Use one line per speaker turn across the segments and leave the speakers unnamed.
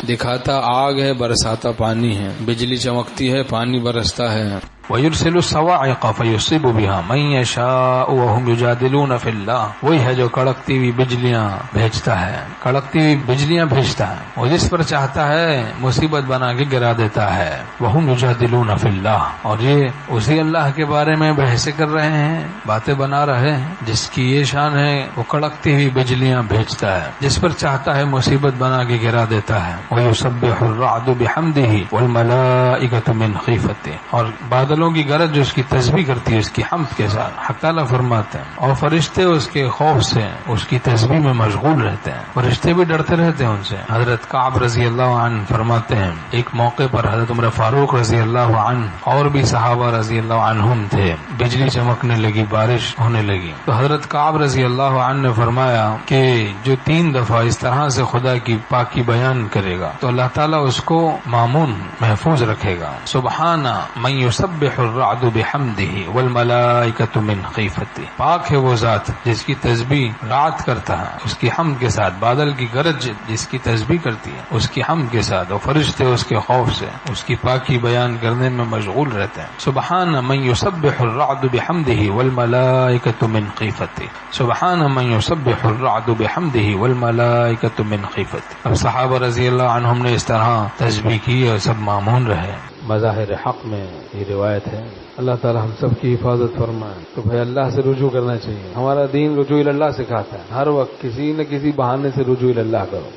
دکھاتا آگ ہے، برساتا پانی ہے، بجلی چمکتی ہے، پانی برستا ہے.
وَيُرْسِلُ الصَّوَاعِقَ فَيُصِيبُ بِهَا مَن يَشَاءُ وَهُمْ يُجَادِلُونَ فِي اللَّهِ، وہی ہے جو کڑکتی ہوئی بجلیاں بھیجتا ہے، کڑکتی ہوئی بجلیاں بھیجتا ہے، وہ جس پر چاہتا ہے مصیبت بنا کے گرا دیتا ہے. وَهُمْ يُجَادِلُونَ فِي اللَّهِ، اور یہ اسی اللہ کے بارے میں بحثیں کر رہے ہیں، باتیں بنا رہے ہیں، جس کی یہ شان ہے وہ کڑکتی ہوئی بجلیاں بھیجتا ہے، جس پر چاہتا ہے مصیبت بنا کے گرا دیتا ہے. وَيُسَبِّحُ الرَّعْدُ بِحَمْدِهِ وَالْمَلَائِكَةُ مِنْ خِيفَتِهِ، اور بادلوں کی گرج جو اس کی تسبیح کرتی ہے اس کی حمد کے ساتھ. حق تعالیٰ فرماتے ہیں اور فرشتے اس کے خوف سے اس کی تسبیح میں مشغول رہتے ہیں، فرشتے بھی ڈرتے رہتے ہیں ان سے. حضرت کعب رضی اللہ عنہ فرماتے ہیں ایک موقع پر حضرت عمر فاروق رضی اللہ عنہ اور بھی صحابہ رضی اللہ عنہم تھے، بجلی چمکنے لگی، بارش ہونے لگی، تو حضرت کعب رضی اللہ عنہ نے فرمایا کہ جو 3 دفعہ اس طرح سے خدا کی پاکی بیان کرے گا تو اللہ تعالیٰ اس کو مامون محفوظ رکھے گا. سبحان من یسبح الرعد بحمدہ والملائکۃ من خیفتہ، پاک ہے وہ ذات جس کی تسبیح رعد کرتا ہے اس کی حمد کے ساتھ، بادل کی گرج جس کی تسبیح کرتی ہے اس کی حمد کے ساتھ، اور فرشتے اس کے خوف سے اس کی پاکی بیان کرنے میں مشغول رہتے ہیں. سبحان من یسبح الرعد بحمدہ والملائکۃ من خیفتہ، سبحان من یسبح الرعد بحمدہ والملائکۃ من خیفتہ. اب صحابہ رضی اللہ عنہم نے اس طرح تسبیح کی اور سب مامون رہے.
مظاہر حق میں یہ روایت ہے. اللہ تعالی ہم سب کی حفاظت فرمائے. تو بھائی اللہ سے رجوع کرنا چاہیے، ہمارا دین رجوع اللہ سکھاتا ہے، ہر وقت کسی نہ کسی بہانے سے رجوع اللہ کرو.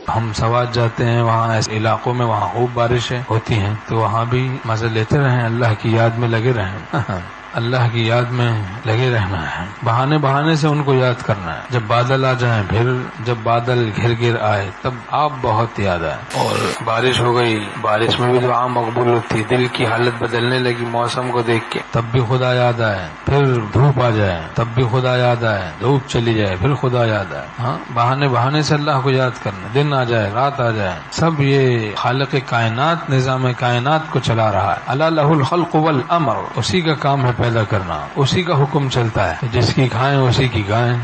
ہم سوات جاتے ہیں، وہاں ایسے علاقوں میں وہاں خوب بارشیں ہوتی ہیں تو وہاں بھی مزے لیتے رہیں، اللہ کی یاد میں لگے رہیں، اللہ کی یاد میں لگے رہنا ہے. بہانے سے ان کو یاد کرنا ہے. جب بادل آ جائیں، پھر جب بادل گر آئے تب آپ بہت یاد آئے. اور بارش ہو گئی، بارش میں بھی دعا مقبول ہوتی، دل کی حالت بدلنے لگی موسم کو دیکھ کے تب بھی خدا یاد آئے. پھر دھوپ آ جائے تب بھی خدا یاد آئے، دھوپ چلی جائے پھر خدا یاد آئے. ہاں، بہانے سے اللہ کو یاد کرنا. دن آ جائے، رات آ جائے، سب یہ خالق کائنات نظام کائنات کو چلا رہا ہے. الا لہ الخلق والامر، اسی کا کام ہے پیدا کرنا، اسی کا حکم چلتا ہے، جس کی کھائیں اسی کی گائیں.